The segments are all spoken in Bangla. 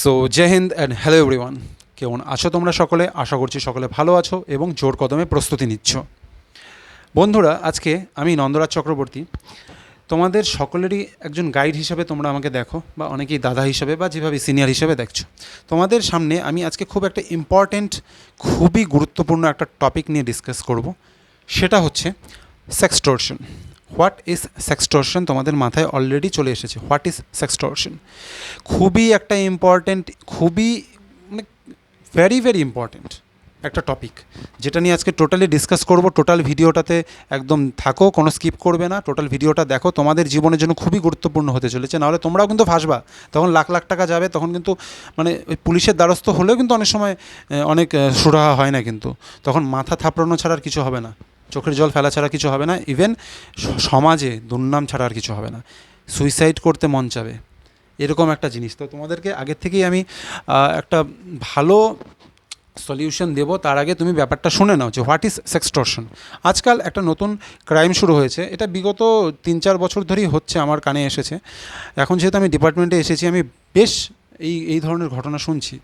So Jai Hind and hello everyone. কেমন আছো তোমরা সকলে? আশা করছি সকলে ভালো আছো এবং জোর কদমে প্রস্তুতি নিচ্ছ। বন্ধুরা, আজকে আমি নন্দরাজ চক্রবর্তী, তোমাদের সকলেরই একজন গাইড হিসেবে তোমরা আমাকে দেখো, বা অনেকেই দাদা হিসেবে বা যেভাবে সিনিয়র হিসেবে দেখছো। তোমাদের সামনে আমি আজকে খুব একটা ইম্পর্ট্যান্ট, খুবই গুরুত্বপূর্ণ একটা টপিক নিয়ে ডিসকাস করব। সেটা হচ্ছে সেক্সটর্শন। What is সেক্সটর্শন? তোমাদের মাথায় অলরেডি চলে এসেছে হোয়াট ইজ সেক্সটর্শন। খুবই একটা ইম্পর্ট্যান্ট, খুবই মানে ভেরি ভেরি ইম্পর্ট্যান্ট একটা টপিক, যেটা নিয়ে আজকে টোটালি ডিসকাস করব। টোটাল ভিডিওটাতে একদম থাকো, কোনো স্কিপ করবে না, টোটাল ভিডিওটা দেখো। তোমাদের জীবনের জন্য খুবই গুরুত্বপূর্ণ হতে চলেছে, নাহলে তোমরাও কিন্তু ফাঁসবা। তখন লাখ লাখ টাকা যাবে, তখন কিন্তু মানে ওই পুলিশের দ্বারস্থ হলেও কিন্তু অনেক সময় অনেক সুরাহা হয় না, কিন্তু তখন মাথা থাপড়ানো ছাড়া আর কিছু হবে না, চোখের জল ফেলা ছাড়া কিছু হবে না, ইভেন সমাজে দুর্নাম ছাড়া আর কিছু হবে না, সুইসাইড করতে মন চাবে, এরকম একটা জিনিস। তো তোমাদেরকে আগের থেকেই আমি একটা ভালো সলিউশন দেব। তার আগে তুমি ব্যাপারটা শুনে নাও যে হোয়াট ইজ সেক্সটর্শন। আজকাল একটা নতুন ক্রাইম শুরু হয়েছে, এটা বিগত 3-4 বছর ধরেই হচ্ছে, আমার কানে এসেছে। এখন যেহেতু আমি ডিপার্টমেন্টে এসেছি, আমি বেশ এই ধরনের ঘটনা শুনছি।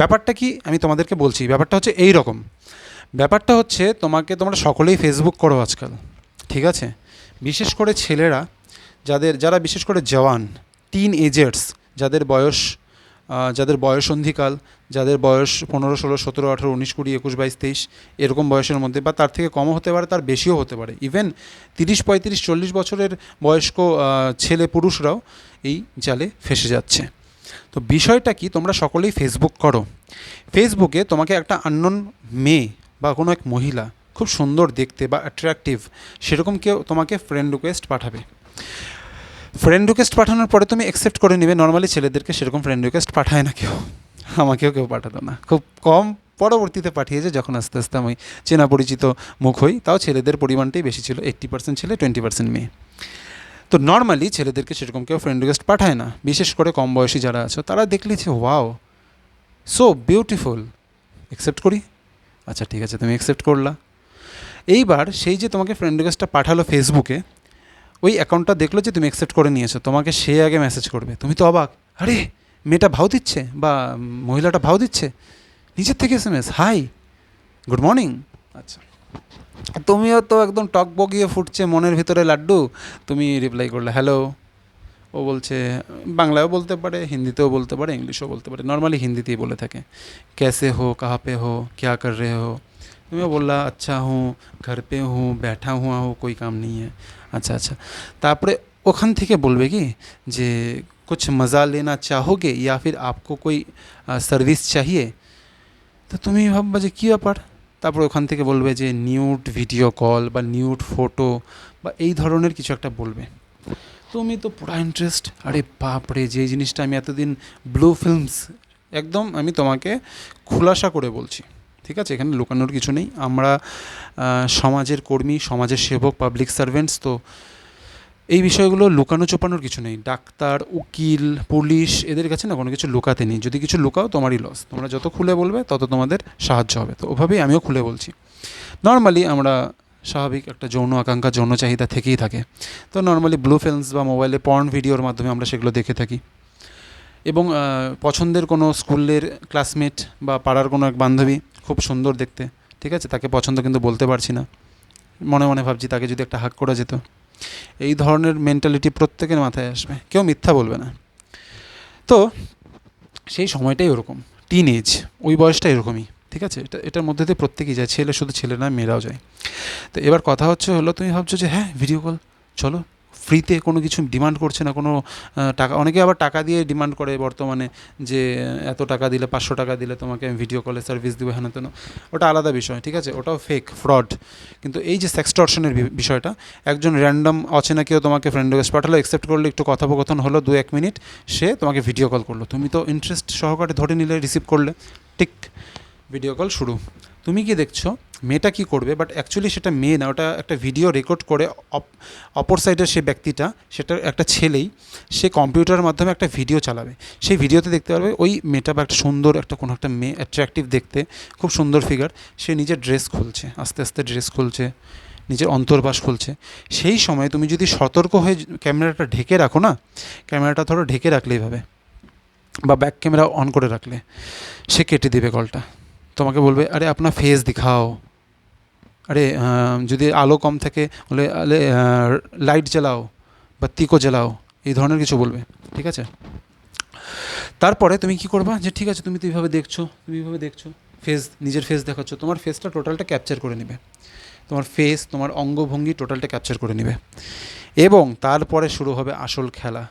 ব্যাপারটা কি আমি তোমাদেরকে বলছি। ব্যাপারটা হচ্ছে এই রকম। ব্যাপারটা হচ্ছে তোমরা সকলেই ফেসবুক করো আজকাল, ঠিক আছে? বিশেষ করে ছেলেরা, যারা বিশেষ করে জওয়ান, টিন এজার্স, যাদের বয়স সন্ধিকাল, যাদের বয়স 15, 16, 17, 18, 19, 20, 21, 22, 23 এরকম বয়সের মধ্যে, বা তার থেকে কমও হতে পারে, তার বেশিও হতে পারে, ইভেন 30, 35, 40 বছরের বয়স্ক ছেলে পুরুষরাও এই জালে ফেসে যাচ্ছে। তো বিষয়টা কি, তোমরা সকলেই ফেসবুক করো। ফেসবুকে তোমাকে একটা আননোন মেয়ে বা কোনো এক মহিলা, খুব সুন্দর দেখতে বা অ্যাট্রাকটিভ, সেরকম কেউ তোমাকে ফ্রেন্ড রিকোয়েস্ট পাঠাবে। ফ্রেন্ড রিকোয়েস্ট পাঠানোর পরে তুমি অ্যাকসেপ্ট করে নেবে। নর্মালি ছেলেদেরকে সেরকম ফ্রেন্ড রিকোয়েস্ট পাঠায় না কেউ, আমাকেও কেউ পাঠাতো না, খুব কম পরবর্তীতে পাঠিয়েছে, যখন আস্তে আস্তে আমি চেনা পরিচিত মুখ হই। তাও ছেলেদের পরিমাণটাই বেশি ছিল, 80% ছেলে, 20% মেয়ে। তো নর্মালি ছেলেদেরকে সেরকম কেউ ফ্রেন্ড রিকোয়েস্ট পাঠায় না, বিশেষ করে কম বয়সী যারা আছো তারা দেখলে যে ওয়াও সো বিউটিফুল, অ্যাকসেপ্ট করি। আচ্ছা ঠিক আছে, তুমি অ্যাকসেপ্ট করলা। এইবার সেই যে তোমাকে ফ্রেন্ড রিকোয়েস্টটা পাঠালো ফেসবুকে, ওই অ্যাকাউন্টটা দেখলো যে তুমি অ্যাকসেপ্ট করে নিয়েছো, তোমাকে সে আগে মেসেজ করবে। তুমি তো অবাক, আরে মেয়েটা ভাও দিচ্ছে বা মহিলাটা ভাও দিচ্ছে, নিজের থেকে SMS, হাই, গুড মর্নিং। আচ্ছা, তুমিও তো একদম টক বগিয়ে ফুটছে মনের ভিতরে লাড্ডু, তুমি রিপ্লাই করলে হ্যালো। ও বলছে, বাংলায়ও বলতে পারে, হিন্দিতেও বলতে পারে, ইংলিশও বলতে পারে, নর্মালি হিন্দিতেই বলে থাকে, कैसे हो, कहाँ पे हो, क्या कर रहे हो। তুমিও বললা আচ্ছা হুঁ, ঘর পে হুঁ, ব্যাঠা হুয়া হো, কোই কাম নেই হ্যাঁ। আচ্ছা আচ্ছা, তারপরে ওখান থেকে বলবে কি যে कुछ मज़ा लेना चाहोगे या फिर आपको कोई সার্ভিস চাহিয়ে। তো তুমি ভাববা যে কী ব্যাপার। তারপর ওখান থেকে বলবে যে নিউড ভিডিও কল বা নিউড ফটো বা এই ধরনের কিছু একটা বলবে। তুমি তো পুরা ইন্টারেস্ট, আরে বাপরে, যে জিনিসটা আমি এতদিন ব্লু ফিল্মস, একদম আমি তোমাকে খুলাসা করে বলছি, ঠিক আছে? এখানে লুকানোর কিছু নেই। আমরা সমাজের কর্মী, সমাজের সেবক, পাবলিক সার্ভেন্টস, তো এই বিষয়গুলো লুকানো চোপানোর কিছু নেই। ডাক্তার, উকিল, পুলিশ, এদের কাছে না কোনো কিছু লুকাতে নেই। যদি কিছু লুকাও তোমারই লস। তোমরা যত খুলে বলবে তত তোমাদের সাহায্য হবে। তো ওভাবেই আমিও খুলে বলছি। নর্মালি আমরা স্বাভাবিক একটা যৌন আকাঙ্ক্ষা, যৌন চাহিদা থেকেই থাকে। তো নর্মালি ব্লু ফিল্মস বা মোবাইলে পর্ন ভিডিওর মাধ্যমে আমরা সেগুলো দেখে থাকি। এবং পছন্দের কোনো স্কুলের ক্লাসমেট বা পাড়ার কোনো এক বান্ধবী, খুব সুন্দর দেখতে, ঠিক আছে, তাকে পছন্দ কিন্তু বলতে পারছি না, মনে মনে ভাবছি তাকে যদি একটা হাক করা যেত। এই ধরনের মেন্টালিটি প্রত্যেকের মাথায় আসবে, কেউ মিথ্যা বলবে না। তো সেই সময়টাই ওরকম, টিন এজ, ওই বয়সটা এরকমই, ঠিক আছে? এটার মধ্যে দিয়ে প্রত্যেকেই যায়, শুধু ছেলে না, মেয়েরাও যায়। তো এবার কথা হলো তুমি ভাবছো যে হ্যাঁ ভিডিও কল, চলো, ফ্রিতে কোনো কিছু ডিমান্ড করছে না, কোনো টাকা, অনেকে আবার টাকা দিয়ে ডিমান্ড করে বর্তমানে, যে এত টাকা দিলে, 500 টাকা দিলে তোমাকে আমি ভিডিও কলে সার্ভিস দেবো, হ্যাঁ তেন, ওটা আলাদা বিষয়, ঠিক আছে, ওটাও ফেক, ফ্রড। কিন্তু এই যে সেক্সটর্শনের বিষয়টা, একজন র্যান্ডম অচেনা কেউ তোমাকে ফ্রেন্ড রিকোয়েস্ট পাঠালো, অ্যাকসেপ্ট করলে, একটু কথোপকথন হলো 2-1 মিনিট, সে তোমাকে ভিডিও কল করলো, তুমি তো ইন্টারেস্ট সহকারে ধরে নিলে, রিসিভ করলে, টিক, ভিডিও কল শুরু। তুমি কি দেখছো মেয়েটা কী করবে, বাট অ্যাকচুয়ালি সেটা মেয়ে না, ওটা একটা ভিডিও রেকর্ড করে অপর সাইডের সে ব্যক্তিটা, সেটা একটা ছেলেই, সে কম্পিউটারের মাধ্যমে একটা ভিডিও চালাবে। সেই ভিডিওতে দেখতে পারবে ওই মেয়েটা বা একটা সুন্দর একটা কোনো একটা মেয়ে, অ্যাট্রাকটিভ দেখতে, খুব সুন্দর ফিগার, সে নিজের ড্রেস খুলছে, আস্তে আস্তে ড্রেস খুলছে, নিজের অন্তর্বাস খুলছে। সেই সময় তুমি যদি সতর্ক হয়ে ক্যামেরাটা ঢেকে রাখো না, ক্যামেরাটা ধরো ঢেকে রাখলে এইভাবে, বা ব্যাক ক্যামেরা অন করে রাখলে সে কেটে দেবে কলটা। তোমাকে বলবে আরে আপনার ফেস দিখাও, আরে যদি আলো কম থাকে বলে আরে লাইট জ্বালাও, বাত্তি কো জ্বালাও, এই ধরনের কিছু বলবে। ঠিক আছে, তারপরে তুমি কি করবা, যে ঠিক আছে তুমি তো এইভাবে দেখছো নিজের ফেস দেখাচ্ছ, তোমার ফেসটা টোটালটা ক্যাপচার করে নেবে, তোমার ফেস, তোমার অঙ্গভঙ্গি টোটালটা ক্যাপচার করে নেবে। এবং তারপরে শুরু হবে আসল খেলা।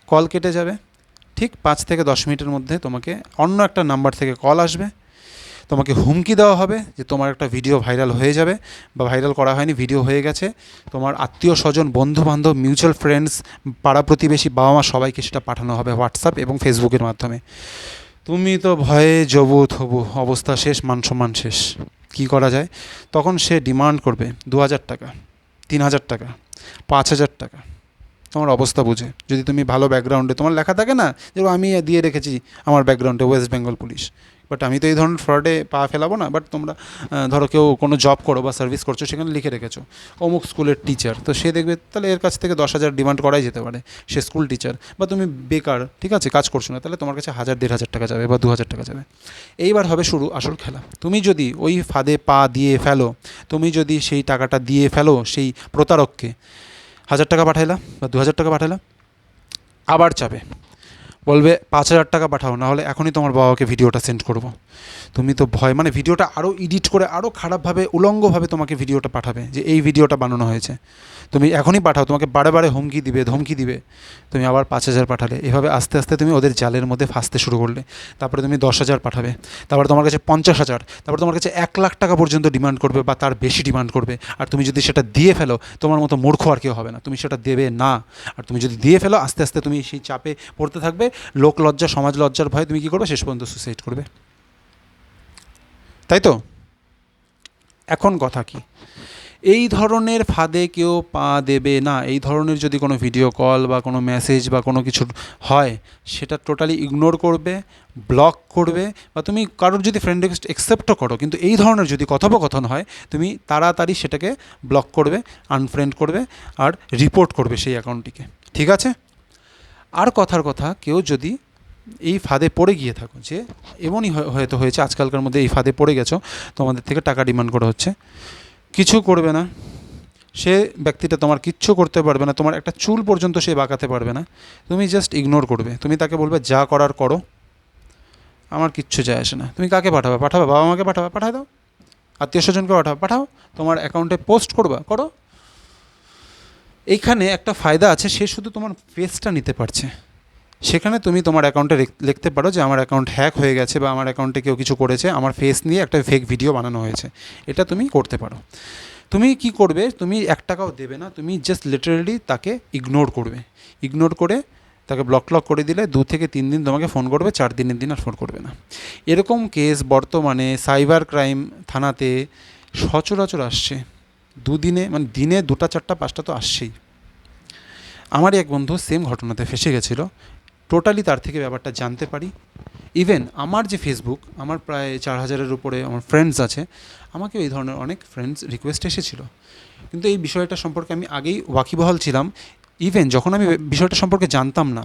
কল কেটে যাবে, ঠিক 5 থেকে 10 মিনিটের মধ্যে তোমাকে অন্য একটা নাম্বার থেকে কল আসবে, তোমাকে হুমকি দেওয়া হবে যে তোমার একটা ভিডিও ভাইরাল হয়ে যাবে, বা ভাইরাল করা হয়নি, ভিডিও হয়ে গেছে, তোমার আত্মীয় স্বজন, বন্ধুবান্ধব, মিউচুয়াল ফ্রেন্ডস, পাড়া প্রতিবেশী, বাবা মা সবাইকে সেটা পাঠানো হবে হোয়াটসঅ্যাপ এবং ফেসবুকের মাধ্যমে। তুমি তো ভয়ে জবু থবু, অবস্থা শেষ, মান সম্মান শেষ। কী করা যায়? তখন সে ডিমান্ড করবে 2,000 টাকা, 3,000 টাকা, 5,000 টাকা, তোমার অবস্থা বুঝে। যদি তুমি ভালো ব্যাকগ্রাউন্ডে, তোমার লেখা থাকে না, যেরকম আমি দিয়ে রেখেছি আমার ব্যাকগ্রাউন্ডে ওয়েস্ট বেঙ্গল পুলিশ, বাট আমি তো এই ধরনের ফ্রডে পা ফেলাবো না। বাট তোমরা ধরো কেউ কোনো জব করো বা সার্ভিস করছো, সেখানে লিখে রেখেছো অমুক স্কুলের টিচার, তো সে দেখবে তাহলে এর কাছ থেকে 10,000 ডিমান্ড করাই যেতে পারে, সে স্কুল টিচার। বা তুমি বেকার, ঠিক আছে, কাজ করছো না, তাহলে তোমার কাছে 1,000-1,500 টাকা যাবে বা 2,000 টাকা যাবে। এইবার হবে শুরু আসল খেলা। তুমি যদি ওই ফাঁদে পা দিয়ে ফেলো, তুমি যদি সেই টাকাটা দিয়ে ফেলো সেই প্রতারককে, 1,000 টাকা পাঠাইলা বা 2,000 টাকা পাঠাইলা, আবার চাবে, বলবে 5,000 টাকা পাঠাও, নাহলে এখনই তোমার বাবাকে ভিডিওটা সেন্ড করবো। তুমি তো ভয়, মানে ভিডিওটা আরও এডিট করে আরও খারাপভাবে, উলঙ্গভাবে তোমাকে ভিডিওটা পাঠাবে যে এই ভিডিওটা বানানো হয়েছে, তুমি এখনই পাঠাও, তোমাকে বারে বারে হুমকি দিবে, ধমকি দিবে। তুমি আবার 5,000 পাঠালে, এভাবে আস্তে আস্তে তুমি ওদের জালের মধ্যে ফাঁসতে শুরু করলে। তারপরে তুমি 10,000 পাঠাবে, তারপরে তোমার কাছে 50,000, তারপরে তোমার কাছে 1,00,000 টাকা পর্যন্ত ডিমান্ড করবে বা তার বেশি ডিমান্ড করবে। আর তুমি যদি সেটা দিয়ে ফেলো, তোমার মতো মূর্খ আর কেউ হবে না, তুমি সেটা দেবে না। আর তুমি যদি দিয়ে ফেলো, আস্তে আস্তে তুমি সেই চাপে পড়তে থাকবে, লোক লজ্জা, সমাজ লজ্জার ভয়ে তুমি কী করবে, শেষ পর্যন্ত সুসাইড করবে। তাই তো? এখন কথা কি, এই ধরনের ফাঁদে কেউ পা দেবে না। এই ধরনের যদি কোনো ভিডিও কল বা কোনো মেসেজ বা কোনো কিছু হয়, সেটা টোটালি ইগনোর করবে, ব্লক করবে। বা তুমি কারোর যদি ফ্রেন্ড রিকোয়েস্ট অ্যাকসেপ্টও করো, কিন্তু এই ধরনের যদি কথোপকথন হয়, তুমি তাড়াতাড়ি সেটাকে ব্লক করবে, আনফ্রেন্ড করবে, আর রিপোর্ট করবে সেই অ্যাকাউন্টটিকে। ঠিক আছে? আর কথার কথা, কেউ যদি এই ফাঁদে পড়ে গিয়ে থাকো, যে এমনই হয়তো হয়েছে আজকালকার মধ্যে, এই ফাঁদে পড়ে গেছো, তোমাদের থেকে টাকা ডিমান্ড করা হচ্ছে, কিছু করবে না সে ব্যক্তিটা, তোমার কিচ্ছু করতে পারবে না, তোমার একটা চুল পর্যন্ত সে বাঁকাতে পারবে না, তুমি জাস্ট ইগনোর করবে। তুমি তাকে বলবে যা করার করো, আমার কিচ্ছু যায় আসে না। তুমি কাকে পাঠাবে? বাবা মাকে পাঠায় দাও, আত্মীয় স্বজনকে পাঠাও, তোমার অ্যাকাউন্টে পোস্ট করো। এইখানে একটা ফায়দা আছে, সে শুধু তোমার ফেসটা নিতে পারছে। সেখানে তুমি তোমার অ্যাকাউন্টে লিখতে পারো যে আমার অ্যাকাউন্ট হ্যাক হয়ে গেছে, বা আমার অ্যাকাউন্টে কেউ কিছু করেছে, আমার ফেস নিয়ে একটা ফেক ভিডিও বানানো হয়েছে। এটা তুমি করতে পারো। তুমি কি করবে, তুমি 1 টাকাও দেবে না, তুমি জাস্ট লিটারেলি তাকে ইগনোর করবে। ইগনোর করে তাকে ব্লক করে দিলে 2 থেকে 3 দিন তোমাকে ফোন করবে, 4 দিনের দিন আর ফোন করবে না। এরকম কেস বর্তমানে সাইবার ক্রাইম থানাতে সচরাচর আসছে। দুদিনে, মানে দিনে 2টা 4টা 5টা তো আসছেই। আমারই এক বন্ধু সেম ঘটনাতে ফেসে গেছিলো, টোটালি তার থেকে ব্যাপারটা জানতে পারি। ইভেন আমার যে ফেসবুক, আমার প্রায় 4,000-এর উপরে আমার ফ্রেন্ডস আছে, আমাকেও এই ধরনের অনেক ফ্রেন্ডস রিকোয়েস্ট এসেছিলো, কিন্তু এই বিষয়টা সম্পর্কে আমি আগেই ওয়াকিবহাল ছিলাম। ইভেন যখন আমি বিষয়টা সম্পর্কে জানতাম না,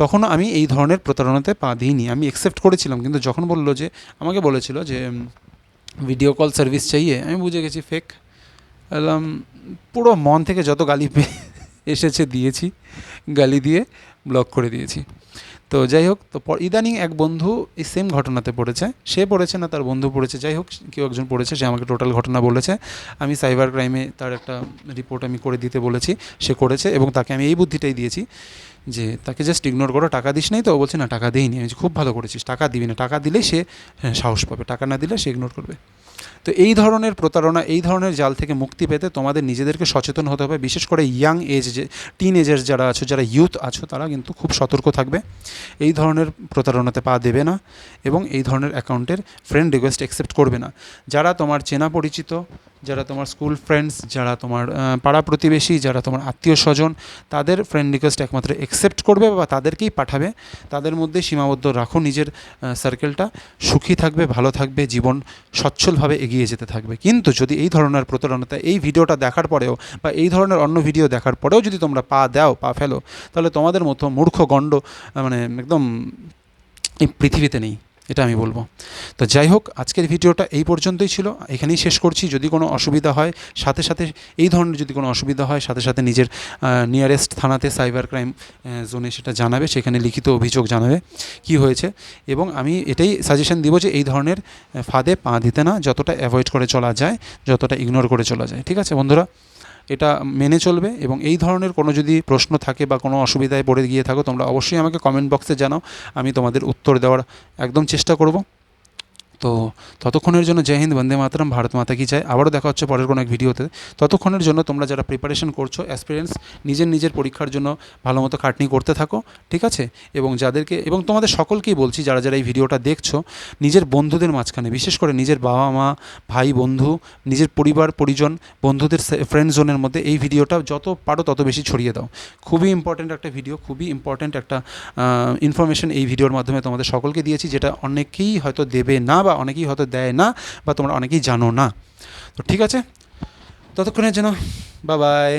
তখন আমি এই ধরনের প্রতারণাতে পা দিইনি, আমি অ্যাকসেপ্ট করেছিলাম। কিন্তু যখন বললো যে, আমাকে বলেছিল যে ভিডিও কল সার্ভিস চাইয়ে, আমি বুঝে গেছি ফেক। এলাম, পুরো মন থেকে যত গালি এসেছে দিয়েছি, গালি দিয়ে ব্লক করে দিয়েছি। তো যাই হোক, তো ইদানিং এক বন্ধু এই সেম ঘটনাতে পড়েছে, সে পড়েছে না, তার বন্ধু পড়েছে, যাই হোক কেউ একজন পড়েছে, সে আমাকে টোটাল ঘটনা বলেছে। আমি সাইবার ক্রাইমে তার একটা রিপোর্ট আমি করে দিতে বলেছি, সে করেছে, এবং তাকে আমি এই বুদ্ধিটাই দিয়েছি যে তাকে জাস্ট ইগনোর করো, টাকা দিস নাই তো? ও বলছে না টাকা দিইনি। আমি খুব ভালো করেছিস, টাকা দিবি না, টাকা দিলেই সে সাহস পাবে, টাকা না দিলে সে ইগনোর করবে। তো এই ধরনের প্রতারণা, এই ধরনের জাল থেকে মুক্তি পেতে তোমাদের নিজেদেরকে সচেতন হতে হবে। বিশেষ করে ইয়াং এজ, যে টিন এজার যারা আছো, যারা ইউথ আছো, তারা কিন্তু খুব সতর্ক থাকবে, এই ধরনের প্রতারণাতে পা দেবে না, এবং এই ধরনের অ্যাকাউন্টের ফ্রেন্ড রিকোয়েস্ট অ্যাকসেপ্ট করবে না। যারা তোমার চেনা পরিচিত, যারা তোমার স্কুল ফ্রেন্ডস, যারা তোমার পাড়া প্রতিবেশী, যারা তোমার আত্মীয় স্বজন, তাদের ফ্রেন্ড রিকোয়েস্ট একমাত্র অ্যাকসেপ্ট করবে বা তাদেরকেই পাঠাবে। তাদের মধ্যে সীমাবদ্ধ রাখো নিজের সার্কেলটা, সুখী থাকবে, ভালো থাকবে, জীবন সচ্ছলভাবে এগিয়ে যেতে থাকবে। কিন্তু যদি এই ধরনের প্রতারণাতে, এই ভিডিওটা দেখার পরেও বা এই ধরনের অন্য ভিডিও দেখার পরেও যদি তোমরা পা ফেলো, তাহলে তোমাদের মতো মূর্খ গণ্ড, মানে একদম এই পৃথিবীতে নেই, এটা আমি বলবো। তো যাই হোক, আজকের ভিডিওটা এই পর্যন্তই ছিল, এখানেই শেষ করছি। যদি কোনো অসুবিধা হয় সাথে সাথে, এই ধরনের যদি কোনো অসুবিধা হয় সাথে সাথে নিজের নিয়ারেস্ট থানাতে সাইবার ক্রাইম জোনে সেটা জানাবে, সেখানে লিখিত অভিযোগ জানাবে কি হয়েছে। এবং আমি এটাই সাজেশন দিব যে এই ধরনের ফাঁদে পা দিতে না, যতটা অ্যাভয়েড করে চলা যায়, যতটা ইগনোর করে চলা যায়। ঠিক আছে বন্ধুরা, এটা মেনে চলবে। এবং এই ধরনের কোনো যদি প্রশ্ন থাকে বা কোনো অসুবিধায় পড়ে গিয়ে থাকো, তোমরা অবশ্যই আমাকে কমেন্ট বক্সে জানাও, আমি তোমাদের উত্তর দেওয়ার একদম চেষ্টা করব। তো ততক্ষণের জন্য জয় হিন্দ, বন্দে মাতরম, ভারত মাতা কি চাই। আবারও দেখা হচ্ছে পরের কোনো এক ভিডিওতে। ততক্ষণের জন্য তোমরা যারা প্রিপারেশন করছো অ্যাসপিরেন্টস, নিজের পরীক্ষার জন্য ভালো মতো খাটনি করতে থাকো, ঠিক আছে। এবং যাদেরকে, এবং তোমাদের সকলকেই বলছি, যারা যারা এই ভিডিওটা দেখছো, নিজের বন্ধুদের মাঝখানে, বিশেষ করে নিজের বাবা মা, ভাই বন্ধু, নিজের পরিবার পরিজন, বন্ধুদের ফ্রেন্ড জোনের মধ্যে এই ভিডিওটা যত পারো তত বেশি ছড়িয়ে দাও। খুবই ইম্পর্ট্যান্ট একটা ভিডিও, খুবই ইম্পর্ট্যান্ট একটা ইনফরমেশন এই ভিডিওর মাধ্যমে তোমাদের সকলকে দিয়েছি, যেটা অনেকেই হয়তো দেবে না, বা অনেকেই হয়তো দেয় না, বা তোমরা অনেকেই জানো না। তো ঠিক আছে, ততক্ষণের জন্য বাই বাই।